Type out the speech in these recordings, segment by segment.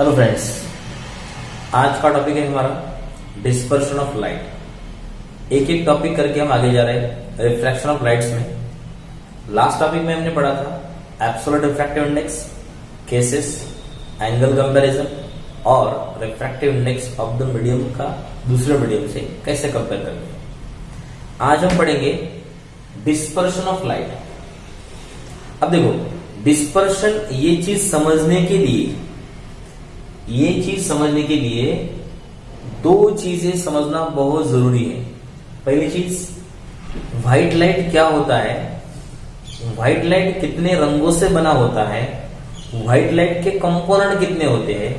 Hello friends, आज का topic है हमारा डिस्पर्शन ऑफ लाइट। एक एक टॉपिक करके हम आगे जा रहे हैं रिफ्रैक्शन ऑफ लाइट्स में। लास्ट टॉपिक में हमने पढ़ा था absolute refractive index, cases, angle comparison और refractive index of the medium का दूसरे मीडियम से कैसे कंपेयर करते हैं। आज हम पढ़ेंगे डिस्पर्शन ऑफ लाइट। अब देखो, डिस्पर्शन ये चीज समझने के लिए दो चीजें समझना बहुत जरूरी है। पहली चीज, व्हाइट लाइट क्या होता है, व्हाइट लाइट कितने रंगों से बना होता है, व्हाइट लाइट के कंपोनेंट कितने होते हैं,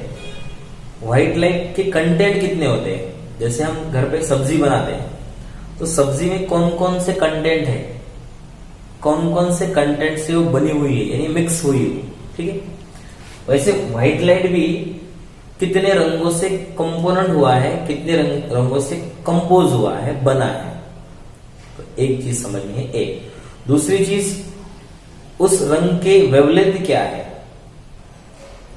व्हाइट लाइट के कंटेंट कितने होते हैं। जैसे हम घर पे सब्जी बनाते हैं तो सब्जी में कौन कौन से कंटेंट है, कौन कौन से कंटेंट से वो बनी हुई है, यानी मिक्स हुई है। ठीक है, वैसे व्हाइट लाइट भी कितने रंगों से कंपोनेंट हुआ है, कितने रंगों से कंपोज हुआ है, बना है। तो एक चीज समझनी है। एक दूसरी चीज, उस रंग के वेवलेंथ क्या है।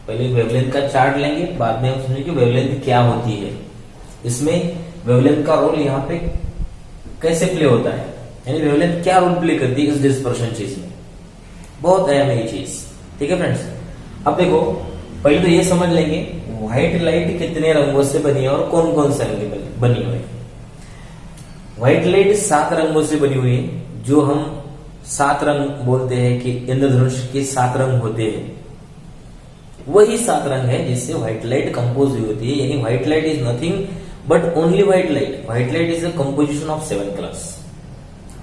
पहले वेवलेंथ का चार्ट लेंगे, बाद में हम समझेंगे वेवलेंथ क्या होती है। इसमें वेवलेंथ का रोल यहाँ पे कैसे प्ले होता है, यानी वेवलेंथ क्या रोल प्ले करती है इस डिस्पर्शन चीज में। बहुत अहम है ये चीज। ठीक है फ्रेंड्स, अब देखो, पहले तो ये समझ लेंगे व्हाइट लाइट कितने रंगों से बनी है और कौन कौन से रंग बनी हुई है। व्हाइट लाइट 7 रंगों से बनी हुई है, जो हम 7 रंग बोलते हैं कि इंद्रधनुष के 7 रंग होते हैं। वही 7 रंग है जिससे व्हाइट लाइट कंपोज हुई होती है। यानी white light is nothing but only white light. White light is the composition of 7 colours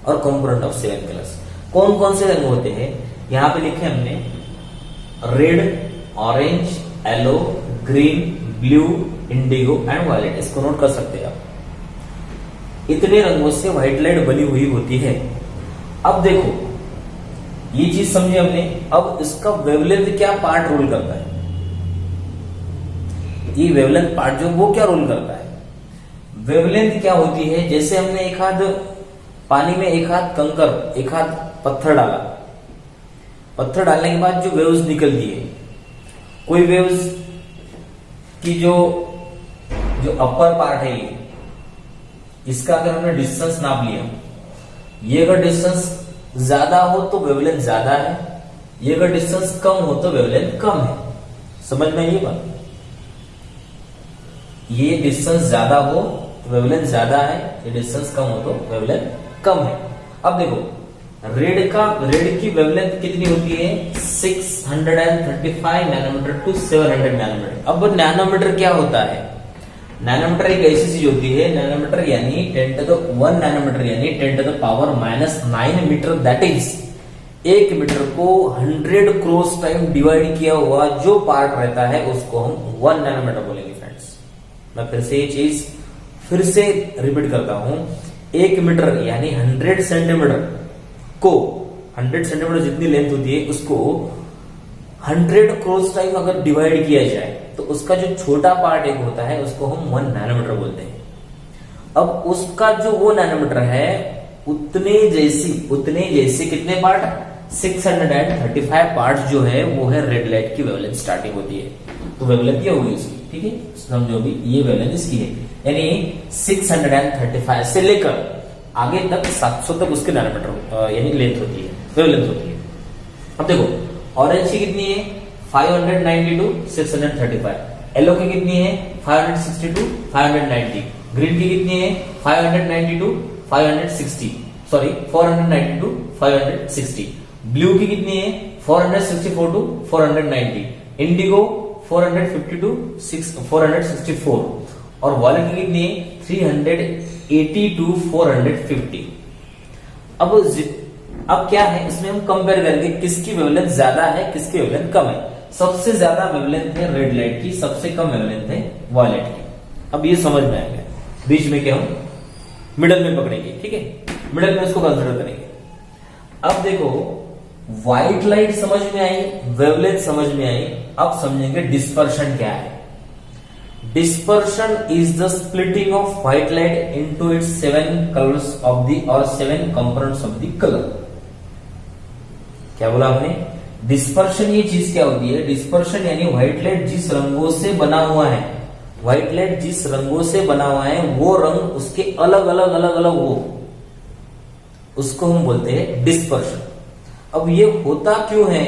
और कंपोनेंट ऑफ 7 कलर्स। कौन कौन से रंग होते हैं यहां पे लिखे हमने, red, orange, yellow, green, blue, indigo and violet. इसको नोट कर सकते हैं आप। इतने रंगों से व्हाइट लाइट बनी हुई होती है। अब देखो, ये चीज समझे हमने। अब इसका वेवलेंथ क्या पार्ट रोल करता है, ये वेवलेंथ पार्ट जो वो क्या रोल करता है। वेवलेंथ क्या होती है, जैसे हमने एक हाथ पानी में, एक हाथ कंकर, एक हाथ पत्थर डाला। पत्थर डालने के बाद जो वेव्स निकलती है, कोई वेव्स की जो अपर पार्ट है ये, इसका अगर हमने डिस्टेंस नाप लिया, ये अगर डिस्टेंस ज्यादा हो तो वेवलेंथ ज्यादा है, ये अगर डिस्टेंस कम हो तो वेवलेंथ कम है। समझ में ये बात, ये डिस्टेंस ज्यादा हो तो वेवलेंथ ज्यादा है, ये डिस्टेंस कम हो तो वेवलेंथ कम है। अब देखो, रेड की वेवलेंथ कितनी होती है, 635 नैनोमीटर टू 700 नैनोमीटर। अब नैनोमीटर क्या होता है, नैनोमीटर एक ऐसी चीज होती है, नैनोमीटर यानी 10⁻⁻1 नैनोमीटर यानी 10⁻⁻⁹ मीटर। दैट इज 1 मीटर को 100 क्रॉस टाइम डिवाइड किया हुआ जो पार्ट रहता है उसको हम 1 नैनोमीटर बोलेंगे फ्रेंड्स। मैं फिर से ये चीज रिपीट करता हूं। 1 मीटर यानी 100 सेंटीमीटर को, 100 सेंटीमीटर जितनी लेंथ होती है उसको 100 क्रॉस टाइम अगर डिवाइड किया जाए तो उसका जो छोटा पार्ट एक होता है उसको हम 1 नैनोमीटर बोलते हैं। अब उसका जो वो नैनोमीटर है उतने जैसे कितने पार्ट, 635 पार्ट जो है वो है रेड लाइट की वेवलेंथ स्टार्टिंग होती है। तो वेवलेंथ ये होगी उसकी। ठीक है, समझो भी, ये वेवलेंथ इसकी है, यानी 635 से लेकर आगे तक 700 तक उसके नैनोमीटर यानी लेंथ होती है, वेवलेंथ होती है। अब देखो, ऑरेंज की कितनी है, 592 635। येलो की कितनी है, 562 590। ग्रीन की कितनी है, 592 560, सॉरी 492 560। ब्लू की कितनी है, 464 490। इंडिगो 452 464 और वायलेट की कितनी है, 382 450। अब क्या है, इसमें हम कंपेयर करेंगे किसकी वेवलेंथ ज्यादा है, किसकी वेवलेंथ कम है। सबसे ज्यादा वेवलेंथ है रेड लाइट की, सबसे कम वेवलेंथ है वायलेट की। अब ये समझ में आएगा, बीच में क्या हम मिडल में पकड़ेंगे। ठीक है, मिडल में इसको कंसिडर करेंगे। अब देखो, व्हाइट लाइट समझ में आई, वेवलेंथ समझ में आई। अब समझेंगे डिस्पर्शन क्या है। Dispersion is the splitting of white light into its 7 colours of the और 7 कंपोनेंट्स ऑफ द कलर। क्या बोला आपने, डिस्पर्शन ये चीज क्या होती है? डिस्पर्शन यानी व्हाइट लाइट जिस रंगों से बना हुआ है, व्हाइट लाइट जिस रंगों से बना हुआ है वो रंग उसके अलग अलग हो, उसको हम बोलते हैं डिस्पर्शन। अब ये होता क्यों है?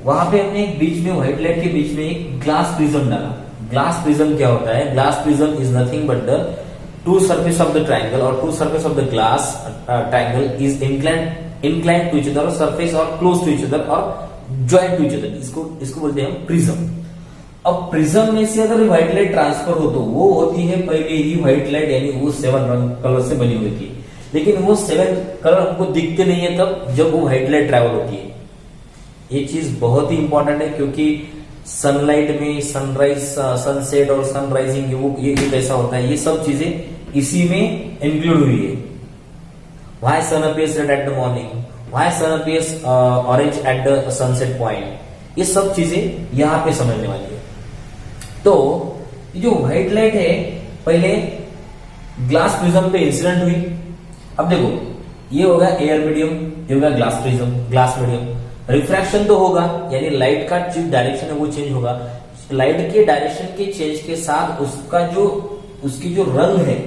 वहां पे हमने एक बीच में व्हाइट लाइट के बीच में एक ग्लास प्रिज्म डाला। ग्लास प्रिज्म क्या होता है? Glass prism is nothing but the two surface of the triangle और two surface of the glass triangle is inclined to each other, or surface or close to each other or joint to each other, इसको बोलते हैं हम prism. अब prism में से अगर white light transfer हो तो वो होती है पहले ही व्हाइट लाइट, यानी वो 7 रंग कलर से बनी हुई थी, लेकिन वो 7 कलर हमको दिखते नहीं है तब जब वो व्हाइट लाइट ट्रैवल होती है। ये चीज बहुत ही इंपॉर्टेंट है क्योंकि सनलाइट में सनराइज, सनसेट और सनराइजिंग ये कैसा होता है, ये सब चीजें इसी में इंक्लूड हुई है। Why sun appears red at the morning? Why sun appears orange at the sunset point? ये सब चीजें यहाँ पे समझने वाली है। तो जो व्हाइट लाइट है पहले ग्लास प्रिज्म पे इंसिडेंट हुई। अब देखो ये होगा एयर मीडियम, ये होगा glass prism, glass medium. Refraction तो होगा, यानी लाइट का जो डायरेक्शन है वो चेंज होगा। लाइट के डायरेक्शन के चेंज के साथ उसकी जो रंग है,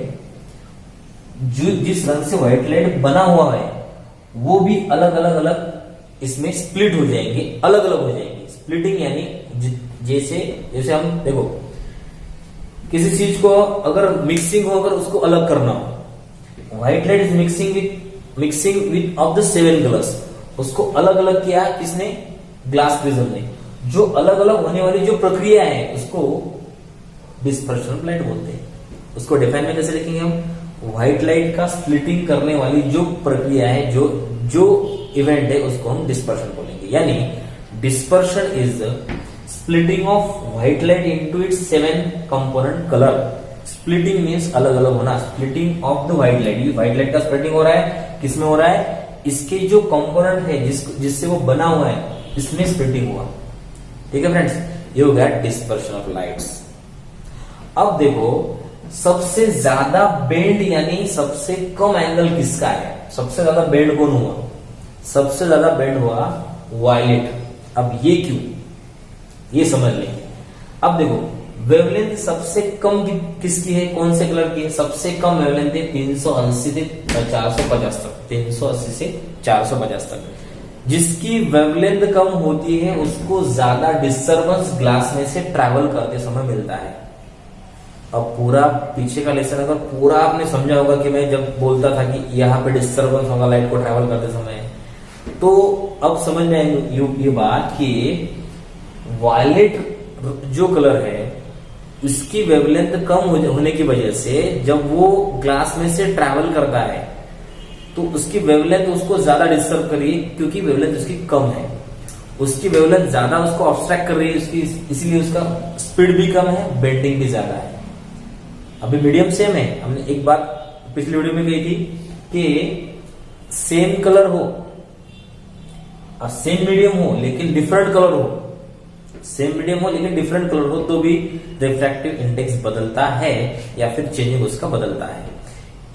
जो जिस रंग से व्हाइट लाइट बना हुआ है वो भी अलग इसमें स्प्लिट हो जाएंगे, अलग हो जाएंगे। स्प्लिटिंग यानी जैसे हम देखो किसी चीज को अगर मिक्सिंग हो, अगर उसको अलग करना हो, white light is mixing with of the 7 colours, उसको अलग किया किसने? ग्लास प्रिज्म ने। जो अलग होने वाली जो प्रक्रिया है उसको डिस्पर्शन ऑफ लाइट बोलते हैं। उसको डिफाइन में कैसे लिखेंगे हम? व्हाइट लाइट का स्प्लिटिंग करने वाली जो प्रक्रिया है, जो इवेंट है, उसको हम डिस्पर्शन बोलेंगे। यानी dispersion is splitting of white light into its 7 component colour. Splitting means अलग होना, splitting of the white light. White light का स्प्लिटिंग हो रहा है, किसमें हो रहा है? इसके जो कंपोनेंट है जिससे वो बना हुआ है, इसमें स्प्लिटिंग हुआ। ठीक है फ्रेंड्स, ये हो गया डिस्पर्शन ऑफ लाइट्स। अब देखो सबसे ज्यादा बेंड यानी सबसे कम एंगल किसका है? सबसे ज्यादा बेंड कौन हुआ? सबसे ज्यादा बेंड हुआ वायलेट। अब ये क्यों, ये समझ लें। अब देखो वेवलेंथ सबसे कम किसकी है? कौन से कलर की है? सबसे कम वेवलेंथ है 380 से 450 तक, 380 से 450 तक। जिसकी वेवलेंथ कम होती है उसको ज्यादा डिस्टर्बेंस ग्लास में से ट्रैवल करते समय मिलता है। अब पूरा पीछे का लेसन अगर पूरा आपने समझा होगा कि मैं जब बोलता था कि यहाँ पे डिस्टर्बेंस होगा लाइट को ट्रैवल करते समय, तो अब समझ में आएगी ये बात कि वायलेट जो कलर है उसकी वेवलेंथ कम होने की वजह से जब वो ग्लास में से ट्रैवल करता है तो उसकी वेवलेंथ उसको ज्यादा डिस्टर्ब कर रही है, क्योंकि वेवलेंथ उसकी कम है। उसकी वेवलेंथ ज्यादा उसको ऑब्स्ट्रैक्ट कर रही है उसकी, इसीलिए उसका स्पीड भी कम है, बेंडिंग भी ज्यादा है। अभी मीडियम सेम है। हमने एक बात पिछली वीडियो में कही थी कि सेम कलर हो और सेम मीडियम हो लेकिन डिफरेंट कलर हो, सेम मीडियम हो लेकिन डिफरेंट कलर हो तो भी रिफ्रैक्टिव इंडेक्स बदलता है या फिर चेंजिंग उसका बदलता है।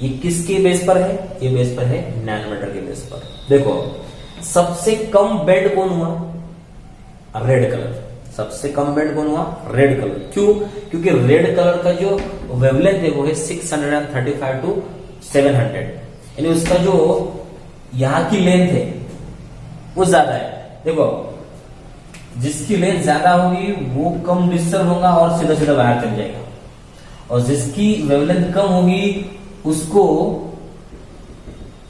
ये किसके बेस पर है? ये बेस पर है नैनोमीटर के बेस पर। देखो सबसे कम बेंड कौन हुआ? Red colour. सबसे कम बेंड कौन हुआ? Red colour. क्यों? क्योंकि रेड कलर का जो वेवलेंथ है वो है 635 टू 700, यानी उसका जो यहां की लेंथ है वो ज्यादा है। देखो जिसकी लेंथ ज्यादा होगी वो कम डिस्टर्ब होगा और सीधा सीधा बाहर चल जाएगा, और जिसकी वेवलेंथ कम होगी उसको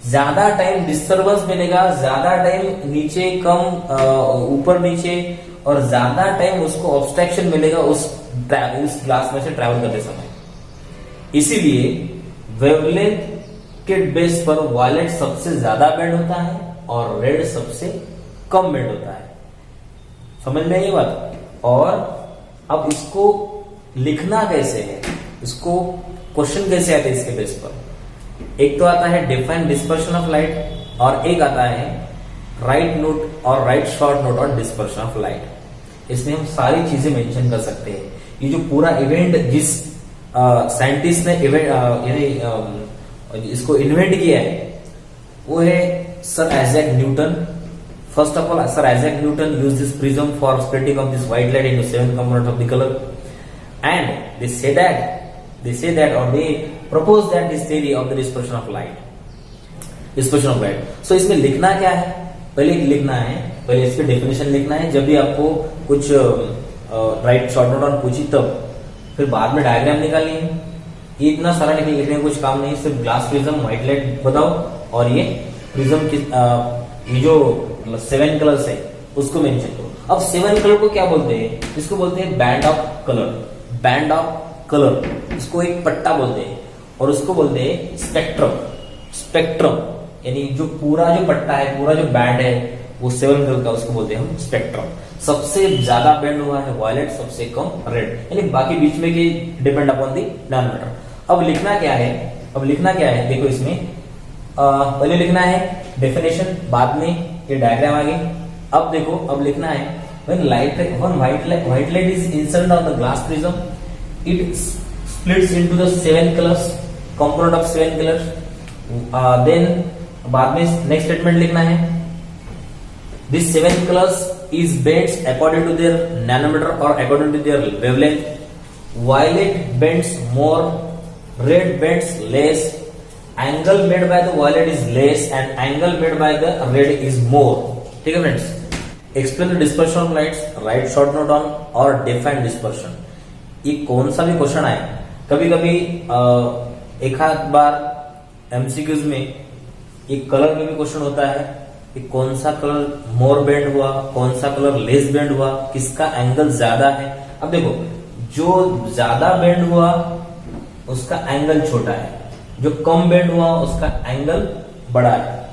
ज्यादा टाइम डिस्टर्बेंस मिलेगा, ज्यादा टाइम नीचे कम ऊपर नीचे, और ज्यादा टाइम उसको ऑब्स्ट्रक्शन मिलेगा उस ग्लास में से ट्रैवल करते समय। इसीलिए वेवलेंथ के बेस पर वायलेट सबसे ज्यादा बेंड होता है और रेड सबसे कम बेंड होता है। समझ में आई बात? और अब इसको लिखना कैसे है, इसको क्वेश्चन कैसे आते हैं इसके बेस पर? एक तो आता है डिफाइन डिस्पर्शन ऑफ लाइट और एक आता है राइट नोट और right short note on dispersion of light. इसमें हम सारी चीजें मेंशन कर सकते हैं। ये जो पूरा इवेंट जिस साइंटिस्ट ने इवेंट यानी इसको इन्वेंट किया है वो है sir Isaac Newton. First of all, Sir Isaac Newton used this prism for splitting of this white light into 7 components of the color, and they say that or they propose that this theory of the dispersion of light. So इसमें लिखना क्या है? पहले इसकी definition लिखना है. जब भी आपको कुछ राइट शॉर्ट नोट ऑन पूछी तब, फिर बाद में डायग्राम निकालनी है. ये इतना सारा लिखने का कुछ काम नहीं, सिर्फ ग्लास प्रिज्म, व्हाइट लाइट बताओ और ये प्रिज्म की ये जो 7 कलर्स है उसको मेंशन करो. अब 7 कलर को क्या बोलते हैं? इसको बोलते हैं बैंड ऑफ कलर. इसको एक पट्टा बोलते हैं और उसको बोलते हैं स्पेक्ट्रम. यानी जो पूरा जो पट्टा है, पूरा जो बैंड है वो 7 कलर का, उसको बोलते हैं हम स्पेक्ट्रम. सबसे ज्यादा बैंड हुआ है वायलेट, सबसे कम रेड, यानी बाकी बीच में की डिपेंड अपॉन दी नैनोमीटर. अब लिखना क्या है? देखो इसमें पहले लिखना है डेफिनेशन, बाद में ये डायग्राम आगे. अब देखो, अब लिखना है when white light is incident on the glass prism, it splits into the 7 colors, component of 7 colors. Then बाद में नेक्स्ट स्टेटमेंट लिखना है, this 7 colors is bends according to their nanometer or according to their wavelength. Violet bends more, red bends less. Angle made by the violet is less and angle made by the red is more. ठीक है friends. Explain the dispersion of lights, right short note on और define dispersion. ये कौन सा भी question आए, कभी एक आध बार एमसीक्यूज में एक कलर में भी क्वेश्चन होता है कि कौन सा कलर मोर बेंड हुआ, कौन सा कलर लेस बेंड हुआ, किसका एंगल ज्यादा है. अब देखो, जो ज्यादा बेंड हुआ उसका एंगल छोटा है, जो कम बेंड हुआ उसका एंगल बड़ा है.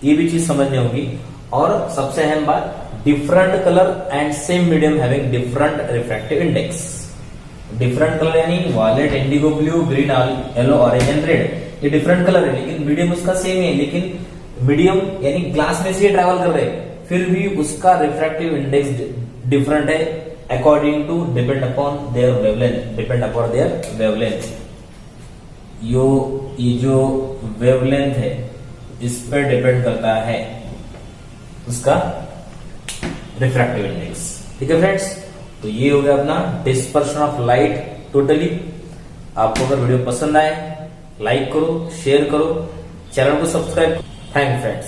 ये भी चीज समझनी होगी. और सबसे अहम बात, different colour and same medium having different refractive index. Different colour यानी violet, indigo blue, green, yellow, orange and red, ये डिफरेंट कलर है लेकिन मीडियम उसका सेम है. लेकिन मीडियम यानी ग्लास में से ट्रैवल कर रहे हैं, फिर भी उसका रिफ्रैक्टिव इंडेक्स डिफरेंट है according to depend upon their wavelength. ये जो वेवलेंथ है इस पर डिपेंड करता है उसका रिफ्रैक्टिव इंडेक्स. ठीक है फ्रेंड्स, तो ये हो गया अपना डिस्पर्शन ऑफ लाइट टोटली. आपको अगर वीडियो पसंद आए लाइक करो, शेयर करो, चैनल को सब्सक्राइब करो. Thank friends.